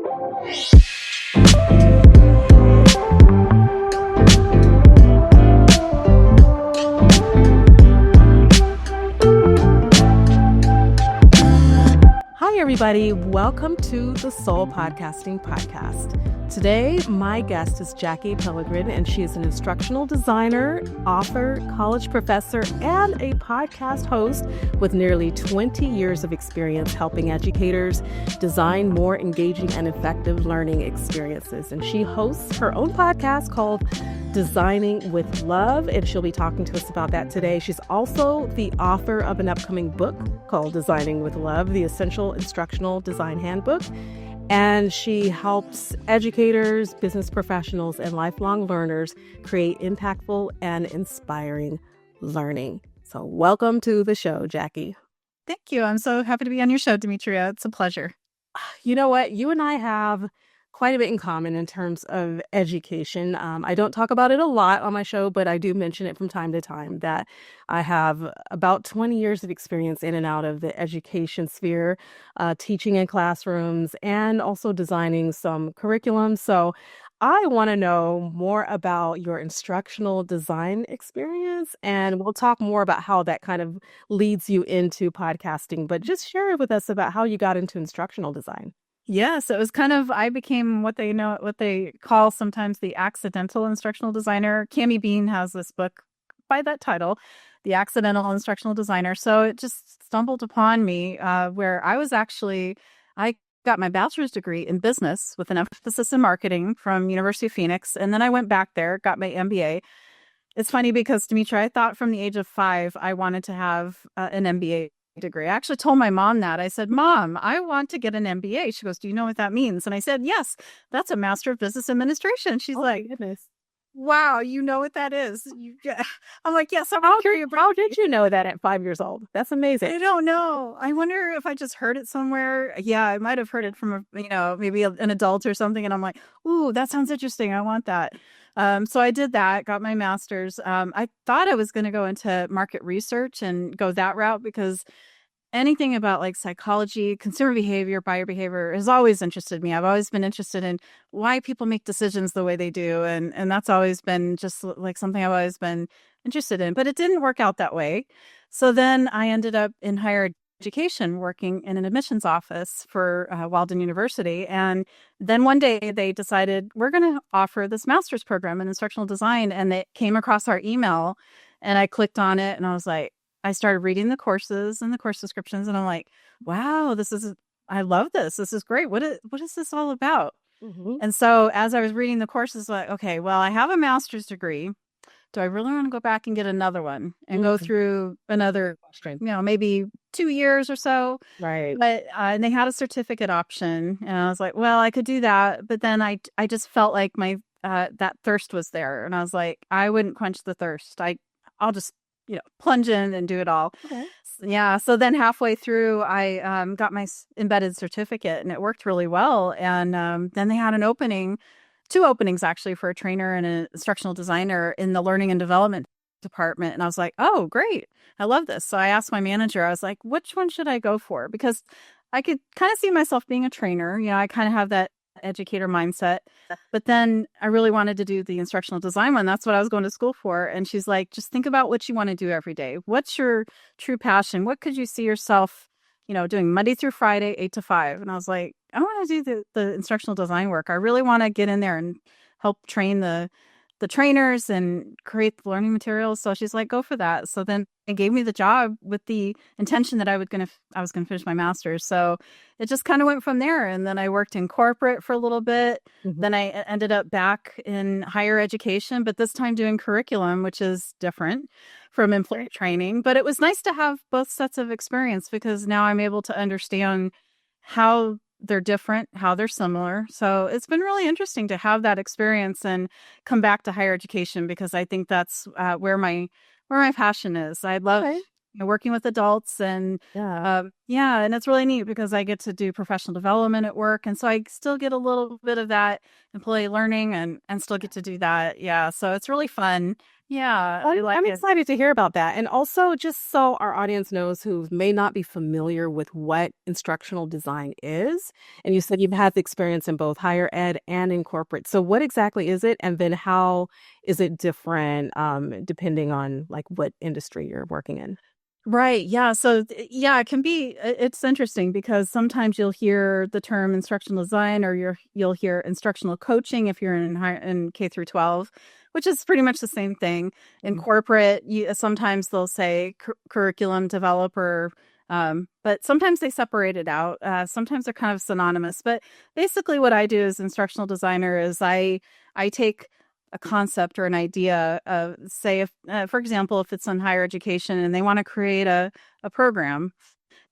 Hi, everybody. Welcome to the Soul Podcasting Podcast. Today, my guest is Jackie Pelegrin, and she is an instructional designer, author, college professor, and a podcast host with nearly 20 years of experience helping educators design more engaging and effective learning experiences. And she hosts her own podcast called Designing with Love, and she'll be talking to us about that today. She's also the author of an upcoming book called Designing with Love, the Essential Instructional Design Handbook. And she helps educators, business professionals, and lifelong learners create impactful and inspiring learning. So welcome to the show, Jackie. Thank you. I'm so happy to be on your show, Demetria. It's a pleasure. You know what? You and I have quite a bit in common in terms of education. I don't talk about it a lot on my show, but I do mention it from time to time that I have about 20 years of experience in and out of the education sphere, teaching in classrooms and also designing some curriculum. So I want to know more about your instructional design experience, and we'll talk more about how that kind of leads you into podcasting. But just share with us about how you got into instructional design. Yes, it was I became what they call sometimes the accidental instructional designer. Cami Bean has this book by that title, The Accidental Instructional Designer. So it just stumbled upon me where I got my bachelor's degree in business with an emphasis in marketing from University of Phoenix. And then I went back there, got my MBA. It's funny because, Demetria, I thought from the age of 5, I wanted to have an MBA degree. I actually told my mom that. I said, Mom, I want to get an MBA. She goes, do you know what that means? And I said, yes, that's a Master of Business Administration. She's like, goodness. Wow, you know what that is? I'm like, yes, I'm curious. How did you know that at 5 years old? That's amazing. I don't know. I wonder if I just heard it somewhere. Yeah, I might have heard it from maybe an adult or something. And I'm like, ooh, that sounds interesting. I want that. So I did that, got my master's. I thought I was going to go into market research and go that route because anything about like psychology, consumer behavior, buyer behavior has always interested me. I've always been interested in why people make decisions the way they do. And that's always been just like something I've always been interested in, but it didn't work out that way. So then I ended up in higher education working in an admissions office for Walden University. And then one day they decided we're going to offer this master's program in instructional design. And it came across our email and I clicked on it and I was like, I started reading the courses and the course descriptions and I'm like, wow, I love this. This is great. What is this all about? Mm-hmm. And so as I was reading the courses, like, okay, well, I have a master's degree. Do I really want to go back and get another one and go through another, maybe 2 years or so? Right. But and they had a certificate option and I was like, well, I could do that. But then I just felt like my that thirst was there. And I was like, I wouldn't quench the thirst. I'll just plunge in and do it all. Okay. Yeah. So then halfway through, I got my embedded certificate and it worked really well. And then they had two openings actually for a trainer and an instructional designer in the learning and development department. And I was like, oh, great. I love this. So I asked my manager, I was like, which one should I go for? Because I could kind of see myself being a trainer. I kind of have that educator mindset, but then I really wanted to do the instructional design one. That's what I was going to school for. And she's like, just think about what you want to do every day. What's your true passion? What could you see yourself, doing Monday through Friday, 8 to 5? And I was like, I want to do the instructional design work. I really want to get in there and help train the trainers and create the learning materials. So she's like, go for that. So then it gave me the job with the intention that I was going to finish my master's. So it just kind of went from there. And then I worked in corporate for a little bit. Mm-hmm. Then I ended up back in higher education, but this time doing curriculum, which is different from employee training. But it was nice to have both sets of experience because now I'm able to understand how they're different, how they're similar. So it's been really interesting to have that experience and come back to higher education because I think that's where my passion is. I love working with adults and and it's really neat because I get to do professional development at work. And so I still get a little bit of that employee learning and still get to do that. Yeah. So it's really fun. Yeah, I like I'm it. excited to hear about that. And also, just so our audience knows who may not be familiar with what instructional design is, and you said you've had the experience in both higher ed and in corporate. So, what exactly is it? And then how is it different depending on like what industry you're working in? Right. Yeah. So, yeah, it can be, it's interesting because sometimes you'll hear the term instructional design or you'll hear instructional coaching if you're in K through 12, which is pretty much the same thing. In Mhm. corporate, sometimes they'll say curriculum developer, but sometimes they separate it out. Sometimes they're kind of synonymous. But basically, what I do as instructional designer is I take a concept or an idea of, say, if for example, if it's on higher education and they want to create a program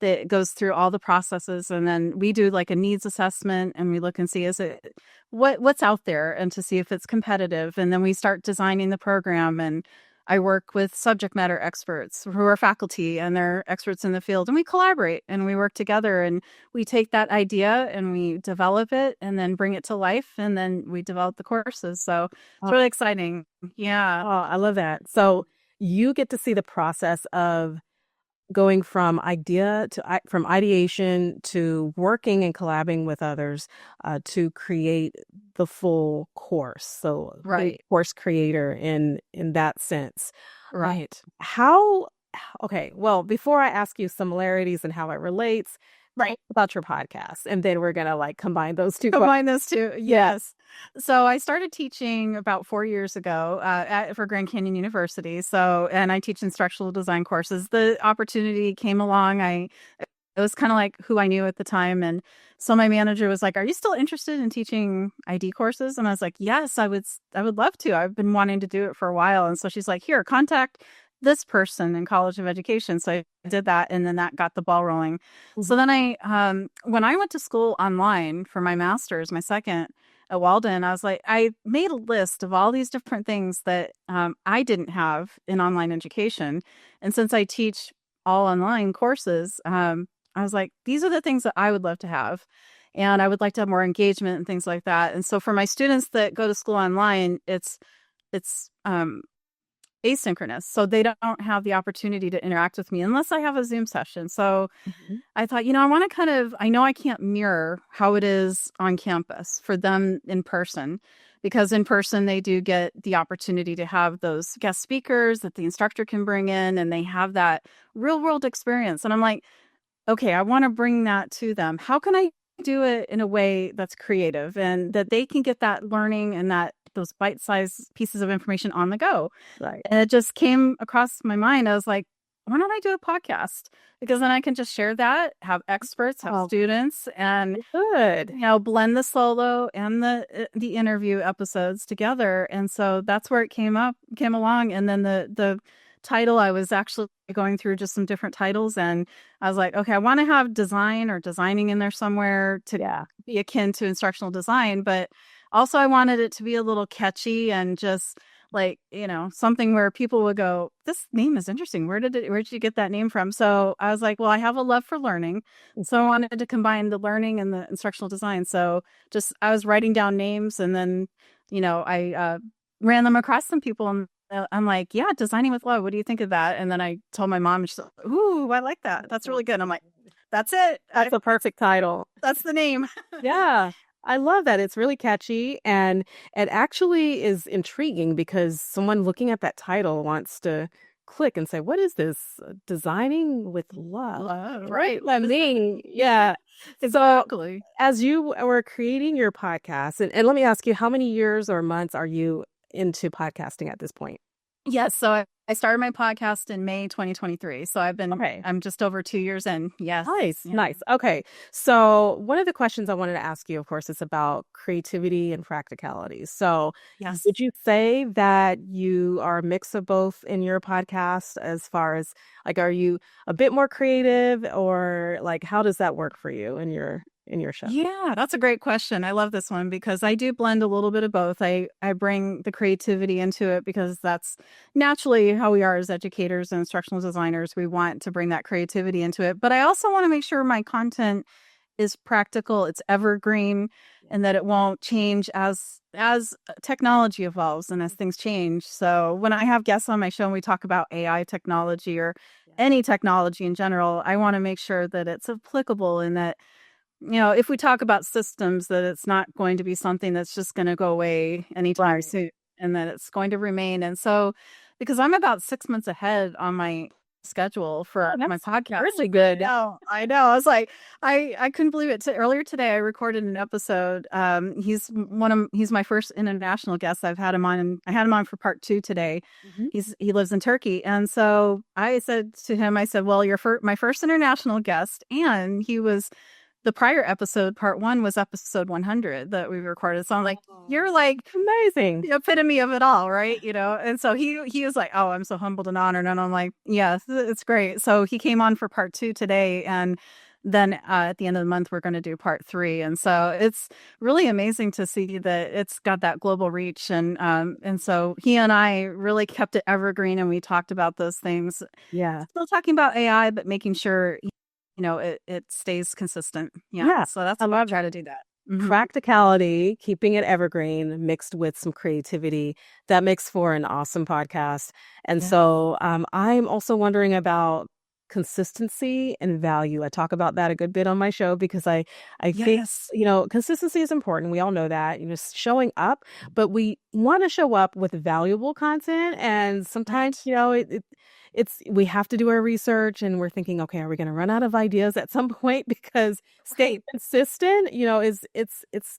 that goes through all the processes, and then we do like a needs assessment and we look and see is it what's out there and to see if it's competitive, and then we start designing the program. And I work with subject matter experts who are faculty and they're experts in the field, and we collaborate and we work together, and we take that idea and we develop it and then bring it to life, and then we develop the courses. So it's Oh, really exciting. Yeah. I love that. So, you get to see the process of going from from ideation to working and collabing with others to create the full course. So the Right. course creator in that sense. Uh, Right. how okay, well, before I ask you similarities and how it relates, tell us Right. about your podcast. And then we're gonna like combine those two questions. Combine those two. Yeah. Yes. So I started teaching about 4 years ago for Grand Canyon University. So, and I teach instructional design courses. The opportunity came along. It was kind of like who I knew at the time. And so my manager was like, "Are you still interested in teaching ID courses?" And I was like, "Yes, I would love to. I've been wanting to do it for a while." And so she's like, "Here, contact this person in College of Education." So I did that, and then that got the ball rolling. So Mhm. then when I went to school online for my master's, my second at Walden, I was like, I made a list of all these different things that I didn't have in online education. And since I teach all online courses, I was like, these are the things that I would love to have. And I would like to have more engagement and things like that. And so for my students that go to school online, it's asynchronous. So they don't have the opportunity to interact with me unless I have a Zoom session. So Mhm. I thought, I want to I know I can't mirror how it is on campus for them in person, because in person they do get the opportunity to have those guest speakers that the instructor can bring in, and they have that real world experience. And I'm like, okay, I want to bring that to them. How can I do it in a way that's creative and that they can get that learning and that those bite-sized pieces of information on the go? Right. And it just came across my mind. I was like, why don't I do a podcast? Because then I can just share that, have experts, have Oh, students, and good. blend the solo and the interview episodes together. And so that's where it came along. And then the title, I was actually going through just some different titles, and I was like, okay, I want to have design or designing in there somewhere to Yeah. be akin to instructional design, but also I wanted it to be a little catchy and just like, something where people would go, this name is interesting. Where did you get that name from? So I was like, well, I have a love for learning. So I wanted to combine the learning and the instructional design. So just, I was writing down names, and then, I ran them across some people, and I'm like, yeah, designing with love. What do you think of that? And then I told my mom, and she's like, ooh, I like that. That's really good. I'm like, that's it. That's a perfect title. That's the name. Yeah, I love that. It's really catchy and it actually is intriguing because someone looking at that title wants to click and say, "What is this? Designing with love?" Love, What right. does that mean? Yeah. So, Exactly. as you were creating your podcast, and let me ask you, how many years or months are you into podcasting at this point? Yes. So I started my podcast in May 2023. So Okay. I'm just over 2 years in. Yes. Nice, Yeah. nice. Okay. So, one of the questions I wanted to ask you, of course, is about creativity and practicality. So, Yes. would you say that you are a mix of both in your podcast as far as like, are you a bit more creative or like, how does that work for you in your show? Yeah, that's a great question. I love this one because I do blend a little bit of both. I bring the creativity into it because that's naturally how we are as educators and instructional designers. We want to bring that creativity into it. But I also want to make sure my content is practical, it's evergreen. and that it won't change as technology evolves and as things change. So when I have guests on my show and we talk about AI technology or any technology in general, I want to make sure that it's applicable and that, if we talk about systems, that it's not going to be something that's just going to go away anytime soon and that it's going to remain. And so, because I'm about 6 months ahead on my schedule for my podcast. Really good. I know. I was like, I couldn't believe it. Earlier today, I recorded an episode. He's my first international guest. I had him on for part 2 today. He lives in Turkey. And so I said to him, I said, well, you're my first international guest. And he was, the prior episode, part 1, was episode 100 that we recorded. So I'm like, you're like amazing, the epitome of it all, right? And so he was like, oh, I'm so humbled and honored. And I'm like, yes, it's great. So he came on for part 2 today. And then at the end of the month, we're going to do part 3. And so it's really amazing to see that it's got that global reach. And so he and I really kept it evergreen, and we talked about those things. Yeah. Still talking about AI, but making sure it stays consistent. Yeah. So that's what I try to do that. Practicality, keeping it evergreen, mixed with some creativity, that makes for an awesome podcast. And so I'm also wondering about consistency and value. I talk about that a good bit on my show because I think, consistency is important. We all know that, showing up, but we want to show up with valuable content. And sometimes, we have to do our research, and we're thinking, okay, are we going to run out of ideas at some point? Because staying consistent, it's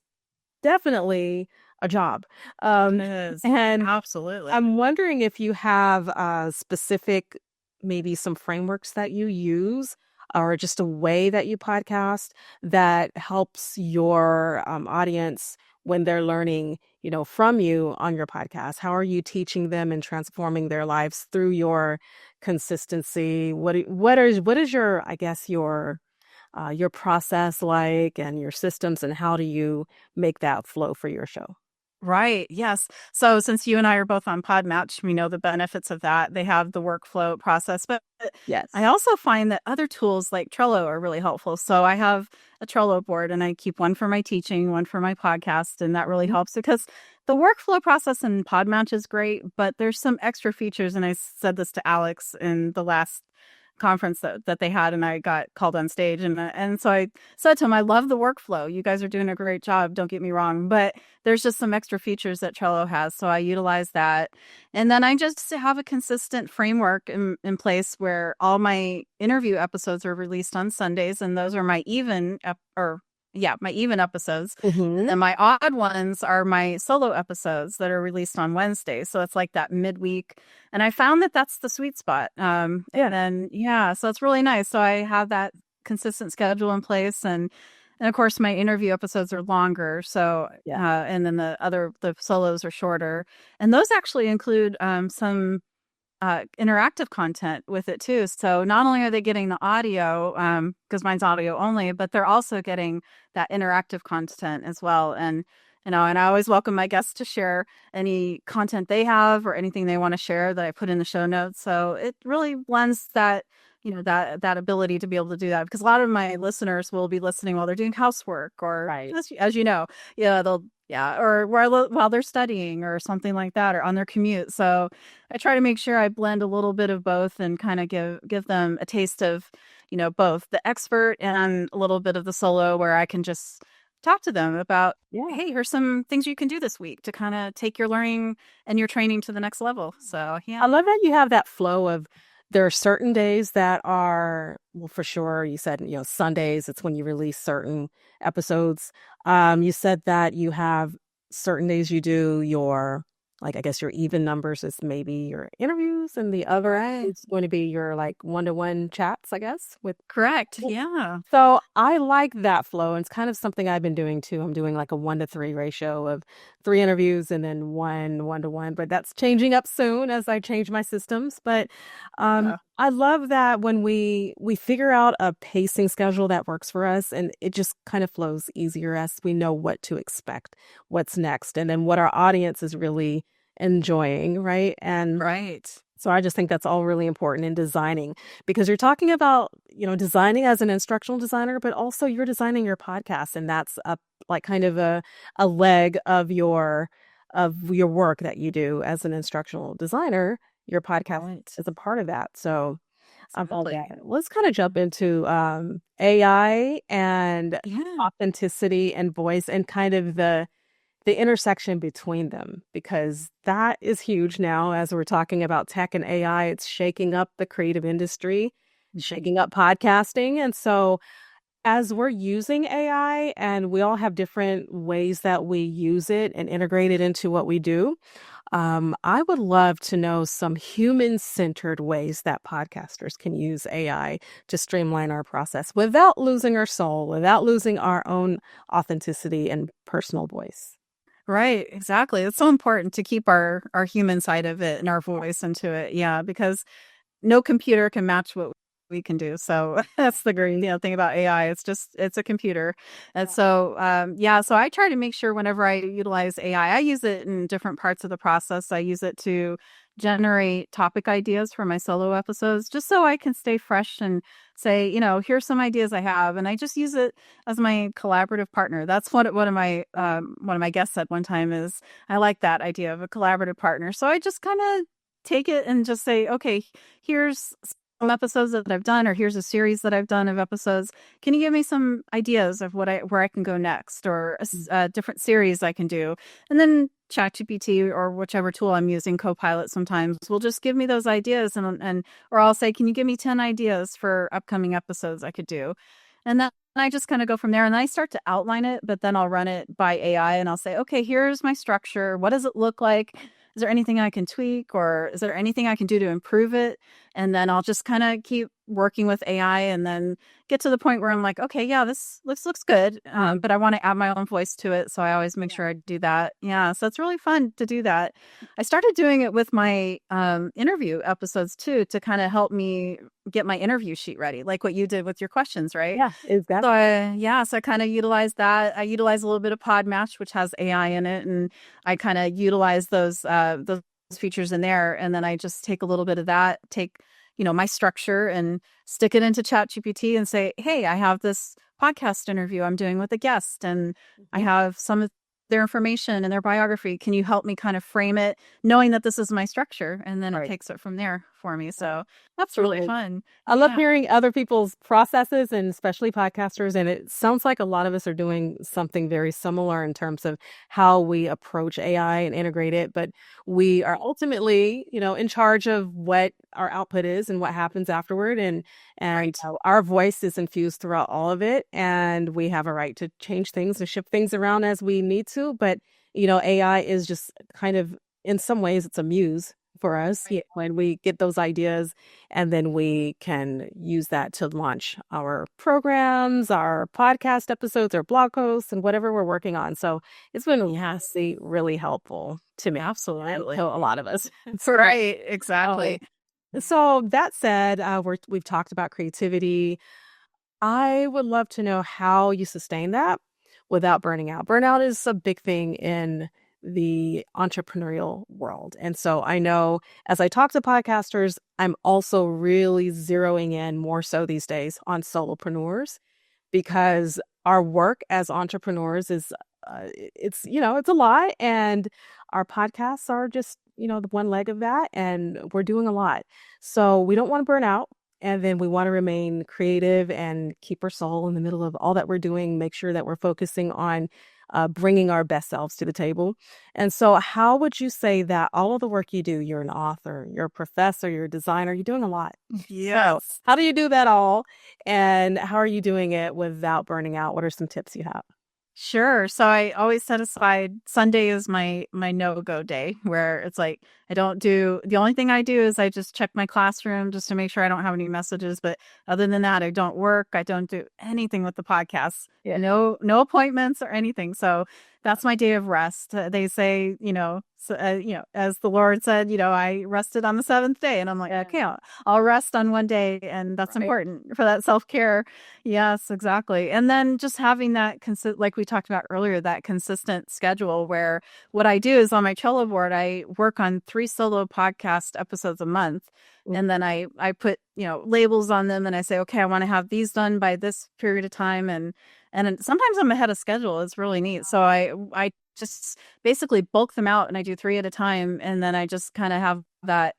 definitely a job. It is. And absolutely. I'm wondering if you have specific, maybe some frameworks that you use, or just a way that you podcast that helps your audience when they're learning, from you on your podcast. How are you teaching them and transforming their lives through your consistency? What is your, I guess, your process like, and your systems, and how do you make that flow for your show? Right. Yes. So since you and I are both on Podmatch, we know the benefits of that. They have the workflow process, but yes, I also find that other tools like Trello are really helpful. So I have a Trello board, and I keep one for my teaching, one for my podcast, and that really helps because the workflow process in Podmatch is great, but there's some extra features. And I said this to Alex in the last conference that they had, and I got called on stage, and so I said to him, I love the workflow, you guys are doing a great job, don't get me wrong, but there's just some extra features that Trello has, so I utilize that. And then I just have a consistent framework in place where all my interview episodes are released on Sundays, and those are my even episodes. And my odd ones are my solo episodes that are released on Wednesday. So it's like that midweek. And I found that that's the sweet spot. So it's really nice. So I have that consistent schedule in place. And of course, my interview episodes are longer. So, and then the solos are shorter. And those actually include some interactive content with it too. So not only are they getting the audio, because mine's audio only, but they're also getting that interactive content as well. And and I always welcome my guests to share any content they have or anything they want to share that I put in the show notes. So it really blends that, that ability to be able to do that, because a lot of my listeners will be listening while they're doing housework or, as you know, or while they're studying or something like that, or on their commute. So I try to make sure I blend a little bit of both and kind of give them a taste of, both the expert and a little bit of the solo, where I can just talk to them about, hey, here's some things you can do this week to kind of take your learning and your training to the next level. So, yeah. I love that you have that flow of, there are certain days that are, well, for sure, you said, Sundays, it's when you release certain episodes. You said that you have certain days you do your, I guess your even numbers is maybe your interviews, and the other it's going to be your one-to-one chats, I guess. Correct. Yeah. So I like that flow, and it's kind of something I've been doing too. I'm doing a 1-to-3 ratio of 3 interviews and then 1-to-1, but that's changing up soon as I change my systems. But I love that when we figure out a pacing schedule that works for us, and it just kind of flows easier as we know what to expect, what's next, and then what our audience is really enjoying, right? And So I just think that's all really important in designing because you're talking about, designing as an instructional designer, but also you're designing your podcast and that's a like kind of a leg of your work that you do as an instructional designer. Your podcast Right. is a part of that. So I'm all Exactly. that. Let's kind of jump into AI and Yeah. authenticity and voice and kind of the intersection between them because that is huge now as we're talking about tech and AI. It's shaking up the creative industry, Mhm. shaking up podcasting. And so as we're using AI and we all have different ways that we use it and integrate it into what we do, I would love to know some human-centered ways that podcasters can use AI to streamline our process without losing our soul, without losing our own authenticity and personal voice. Right, exactly. It's so important to keep our human side of it and our voice into it. Yeah, because no computer can match what we can do. So that's the great, thing about AI. It's a computer. And so yeah, so I try to make sure whenever I utilize AI, I use it in different parts of the process. I use it to generate topic ideas for my solo episodes just so I can stay fresh and say, here's some ideas I have, and I just use it as my collaborative partner. That's what one of my guests said one time is I like that idea of a collaborative partner. So I just kind of take it and just say, okay, here's some episodes that I've done, or here's a series that I've done of episodes. Can you give me some ideas of where I can go next, or a different series I can do? And then ChatGPT or whichever tool I'm using, Copilot sometimes will just give me those ideas, and or I'll say, can you give me 10 ideas for upcoming episodes I could do? And then I just kind of go from there and I start to outline it, but then I'll run it by AI and I'll say, okay, here's my structure. What does it look like? Is there anything I can tweak, or is there anything I can do to improve it? And then I'll just kind of keep working with AI and then get to the point where I'm like, okay, yeah, this looks good. But I want to add my own voice to it. So I always make sure I do that. Yeah. So it's really fun to do that. I started doing it with my interview episodes too, to kind of help me get my interview sheet ready, like what you did with your questions, right? Yeah, So exactly. I kind of utilize that. I utilize a little bit of Podmatch, which has AI in it, and I kind of utilize those features in there. And then I just take a little bit of that, take my structure, and stick it into ChatGPT and say, "Hey, I have this podcast interview I'm doing with a guest, and I have some of their information and their biography. Can you help me kind of frame it, knowing that this is my structure?" And then it Right. takes it from there for me. Right. So that's really Absolutely. fun. I love Yeah. hearing other people's processes and especially podcasters. And it sounds like a lot of us are doing something very similar in terms of how we approach AI and integrate it. But we are ultimately, in charge of what our output is and what happens afterward. And Right. our voice is infused throughout all of it. And we have a right to change things and shift things around as we need to. But, AI is just kind of, in some ways, it's a muse for us. Yeah, when we get those ideas and then we can use that to launch our programs, our podcast episodes, our blog posts, and whatever we're working on. So it's been Yes. really, really helpful to me and Absolutely. to a lot of us. So, Right, oh, exactly. so that said, we've talked about creativity. I would love to know how you sustain that without burning out. Burnout is a big thing in the entrepreneurial world. And so I know as I talk to podcasters, I'm also really zeroing in more so these days on solopreneurs because our work as entrepreneurs is it's a lot, and our podcasts are just the one leg of that, and we're doing a lot, so we don't want to burn out, and then we want to remain creative and keep our soul in the middle of all that we're doing, make sure that we're focusing on bringing our best selves to the table. And so how would you say that all of the work you do, you're an author, you're a professor, you're a designer, you're doing a lot, so Yes. how do you do that all? And how are you doing it without burning out? What are some tips you have? Sure. So I always set aside Sunday is my no-go day, where it's like I don't do the only thing I do is I just check my classroom just to make sure I don't have any messages. But other than that, I don't work. I don't do anything with the podcast. Yeah. No appointments or anything. So that's my day of rest. They say, as the Lord said, I rested on the seventh day, and I'm like, okay, I'll rest on one day, and that's Right. important for that self-care. Yes, exactly. And then just having that like we talked about earlier, that consistent schedule where what I do is on my Trello board, I work on 3 solo podcast episodes a month. Mm. And then I put, labels on them, and I say, okay, I want to have these done by this period of time. And sometimes I'm ahead of schedule. It's really neat. So I just basically bulk them out, and I do 3 at a time. And then I just kind of have that,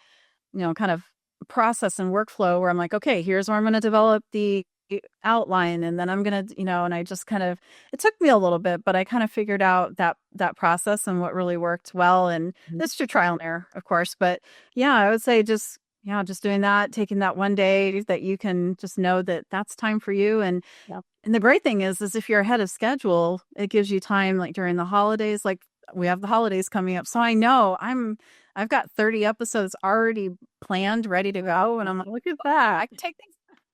kind of process and workflow where I'm like, okay, here's where I'm going to develop the outline. And then I'm going to, and I just kind of, it took me a little bit, but I kind of figured out that process and what really worked well. And it's through trial and error, of course. But yeah, I would say just doing that, taking that one day that you can just know that that's time for you. And the great thing is if you're ahead of schedule, it gives you time, like during the holidays, like we have the holidays coming up. So I know I've got 30 episodes already planned, ready to go. And I'm like, look at that. I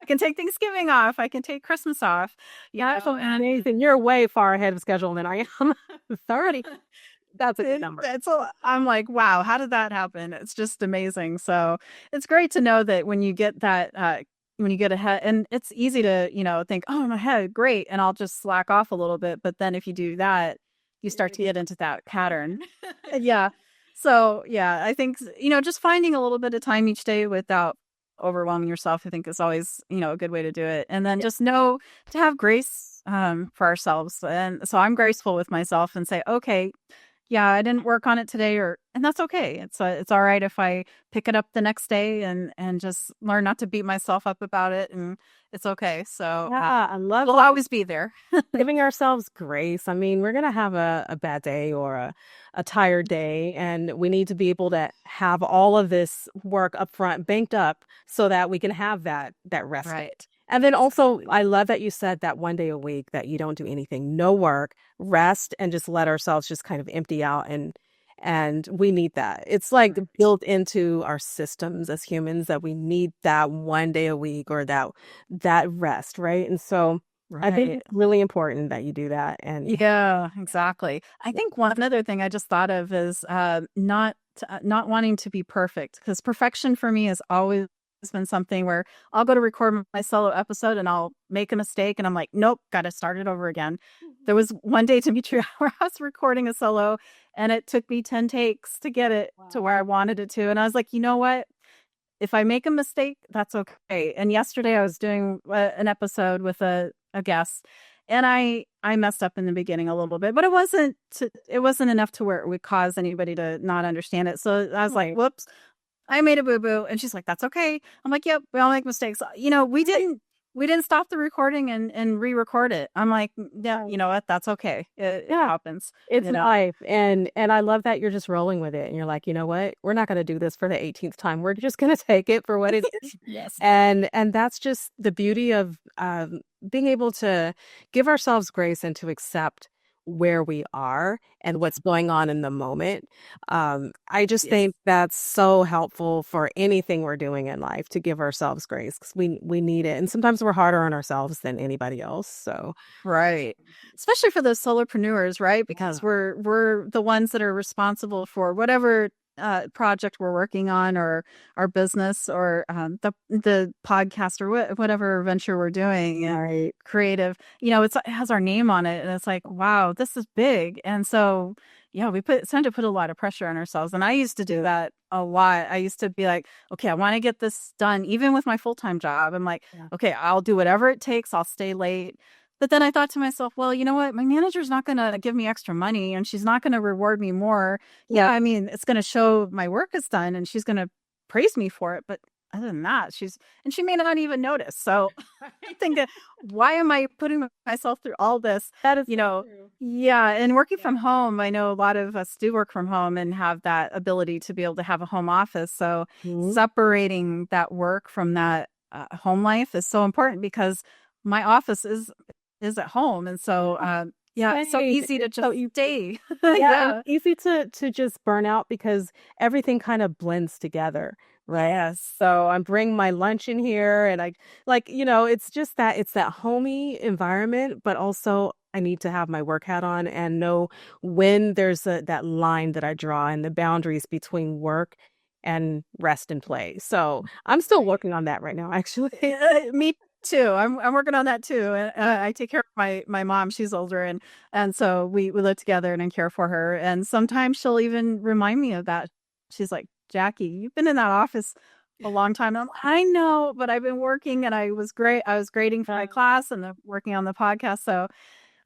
can take Thanksgiving off. I can take Christmas off. Yeah, so amazing. You're way far ahead of schedule than I am. 30. That's a good number. I'm like, wow, how did that happen? It's just amazing. So it's great to know that when you get that, when you get ahead, and it's easy to, think, oh, I'm ahead, great. And I'll just slack off a little bit. But then if you do that, you start to get into that pattern. Yeah. So yeah, I think, just finding a little bit of time each day without overwhelming yourself, I think is always, a good way to do it. And then just know to have grace for ourselves. And so I'm graceful with myself and say, okay, yeah, I didn't work on it today, and that's okay. It's all right if I pick it up the next day and just learn not to beat myself up about it, and it's okay. So Yeah, I love we'll always be there. giving ourselves grace. I mean, we're gonna have a bad day or a tired day, and we need to be able to have all of this work up front banked up so that we can have that rest. Right. And then also, I love that you said that one day a week that you don't do anything, no work, rest, and just let ourselves just kind of empty out. And we need that. It's like built into our systems as humans that we need that one day a week or that rest, right? And so I think it's really important that you do that. And yeah, exactly. I think one other thing I just thought of is not wanting to be perfect, because perfection for me has always been something where I'll go to record my solo episode and I'll make a mistake and I'm like, nope, got to start it over again. There was one day, Demetria, where I was recording a solo and it took me 10 takes to get it to where I wanted it to. And I was like, you know what? If I make a mistake, that's okay. And yesterday I was doing an episode with a guest, and I messed up in the beginning a little bit, but it wasn't enough to where it would cause anybody to not understand it. So I was like, whoops, I made a boo-boo. And she's like, that's okay. I'm like, yep, we all make mistakes. We didn't stop the recording and re-record it. I'm like, yeah, you know what? That's okay. It happens. it's life. And I love that you're just rolling with it. And you're like, you know what? We're not going to do this for the 18th time. We're just going to take it for what it is. Yes. And that's just the beauty of being able to give ourselves grace and to accept where we are and what's going on in the moment. I just think that's so helpful for anything we're doing in life, to give ourselves grace, because we need it. And sometimes we're harder on ourselves than anybody else. So right. Especially for those solopreneurs, right? Because we're the ones that are responsible for whatever project we're working on, or our business, or the podcast, or whatever venture we're doing, right. creative, it has our name on it, and it's like, wow, this is big. And so yeah, we tend to put a lot of pressure on ourselves, and I used to do that a lot. I used to be like, okay, I want to get this done, even with my full-time job. I'm like, okay, I'll do whatever it takes, I'll stay late. But then I thought to myself, well, you know what? My manager's not going to give me extra money, and she's not going to reward me more. Yeah, I mean, it's going to show my work is done, and she's going to praise me for it. But other than that, she may not even notice. So I think, why am I putting myself through all this? That is true. Yeah. And working from home, I know a lot of us do work from home and have that ability to be able to have a home office. So separating that work from that home life is so important, because my office is at home. And so, it's so easy to just stay. It's easy to just burn out because everything kind of blends together. Right. Yes. So I'm bringing my lunch in here, and I it's just it's that homey environment, but also I need to have my work hat on and know when there's that line that I draw and the boundaries between work and rest and play. So I'm still working on that right now, actually. Me too. I'm working on that too. I take care of my mom. She's older, and so we live together and I care for her. And sometimes she'll even remind me of that. She's like, Jackie, you've been in that office a long time. And I know, but I've been working, and I was grading for my class and working on the podcast. So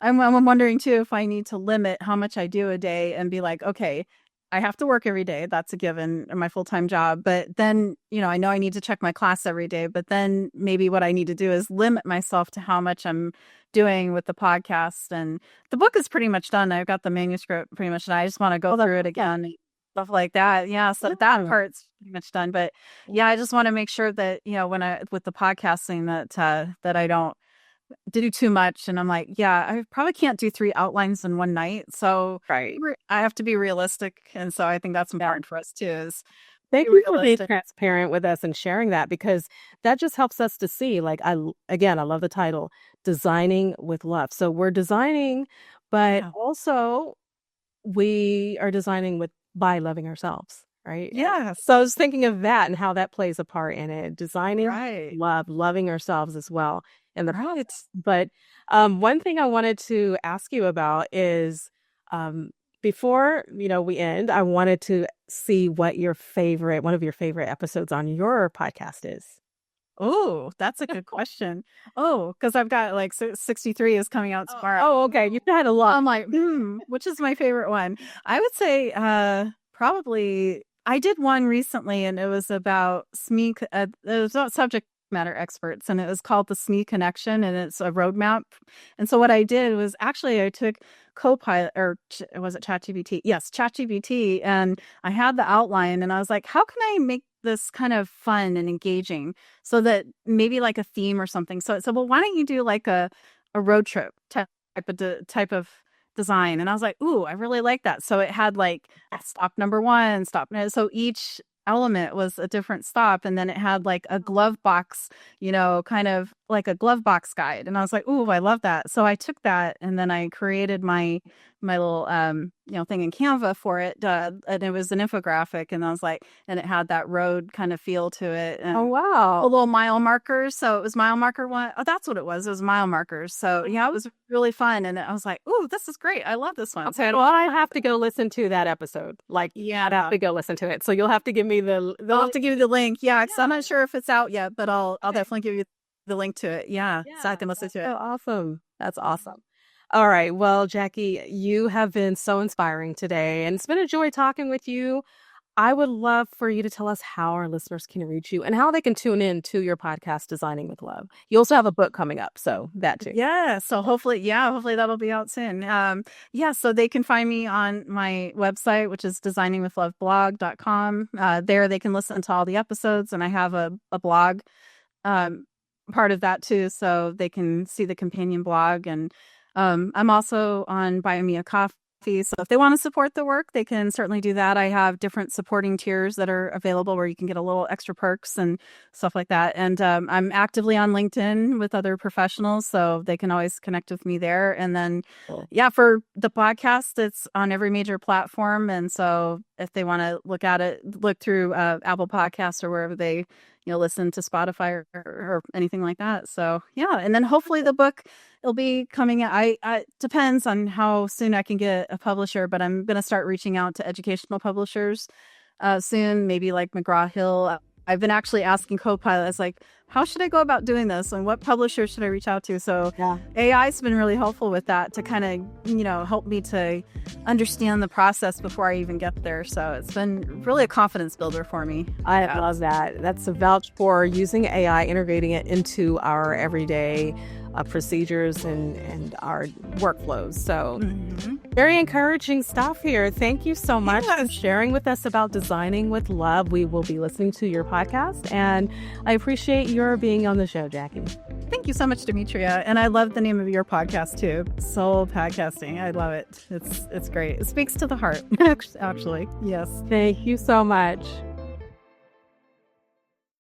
I'm wondering too if I need to limit how much I do a day and be like, okay, I have to work every day. That's a given in my full-time job. But then, I know I need to check my class every day. But then maybe what I need to do is limit myself to how much I'm doing with the podcast. And the book is pretty much done. I've got the manuscript pretty much done. I just want to go through it again, stuff like that. Yeah, so that part's pretty much done. But yeah, I just want to make sure that, with the podcasting that I don't do too much. And I'm like, yeah, I probably can't do 3 outlines in one night. So Right. I have to be realistic. And so I think that's important for us too, is Thank you for being transparent with us and sharing that, because that just helps us to see, like, I love the title, Designing with Love. So we're designing, but also we are designing by loving ourselves, right? Yeah. So I was thinking of that and how that plays a part in it. Designing loving ourselves as well. But one thing I wanted to ask you about is, before we end, I wanted to see what one of your favorite episodes on your podcast is. Oh, that's a good question. Oh, because I've got 63 is coming out tomorrow. Oh, okay. You've had a lot. I'm like, which is my favorite one? I would say probably I did one recently, and it was about SME. It was about subject matter experts, and it was called the SME Connection, and it's a roadmap. And so what I did was actually I took Copilot, or was it ChatGPT? Yes, ChatGPT, and I had the outline, and I was like, how can I make this kind of fun and engaging so that maybe like a theme or something? So well, why don't you do like a road trip type of design? And I was like, ooh, I really like that. So it had like stop number 1, so each element was a different stop, and then it had like a glove box, kind of like a glove box guide. And I was like, ooh, I love that. So I took that, and then I created my little thing in Canva for it, and it was an infographic, and I was like, and it had that road kind of feel to it. And oh wow, a little mile markers. So it was mile marker one. Oh, that's what it was. It was mile markers. So yeah, it was really fun, and I was like, ooh, this is great. I love this one. Okay, well, I have to go listen to that episode. I'd have to go listen to it. So you'll have to give me I'll have to give you the link. Yeah, because I'm not sure if it's out yet, but I'll definitely give you the link to it. Yeah, so I can listen to it. Oh, awesome. That's awesome. All right. Well, Jackie, you have been so inspiring today, and it's been a joy talking with you. I would love for you to tell us how our listeners can reach you and how they can tune in to your podcast, Designing with Love. You also have a book coming up, so that too. Yeah. So hopefully that'll be out soon. So they can find me on my website, which is designingwithloveblog.com. There they can listen to all the episodes, and I have a blog part of that too, so they can see the companion blog. And I'm also on Buy Me a Coffee. So if they want to support the work, they can certainly do that. I have different supporting tiers that are available where you can get a little extra perks and stuff like that. And I'm actively on LinkedIn with other professionals, so they can always connect with me there. And then, for the podcast, it's on every major platform. And so if they want to look through Apple Podcasts or wherever they listen to Spotify or anything like that. So yeah, and then hopefully the book, it'll be coming out. I depends on how soon I can get a publisher, but I'm going to start reaching out to educational publishers soon, maybe like McGraw-Hill. I've been actually asking Copilot, it's like, how should I go about doing this, and what publisher should I reach out to? So AI's been really helpful with that to kind of, help me to understand the process before I even get there. So it's been really a confidence builder for me. I love that. That's a vouch for using AI, integrating it into our everyday procedures and our workflows. So very encouraging stuff here. Thank you so much for sharing with us about Designing with Love. We will be listening to your podcast, and I appreciate your being on the show, Jackie. Thank you so much, Demetria. And I love the name of your podcast too, Soul Podcasting. I love it. It's great. It speaks to the heart, actually. Yes. Thank you so much.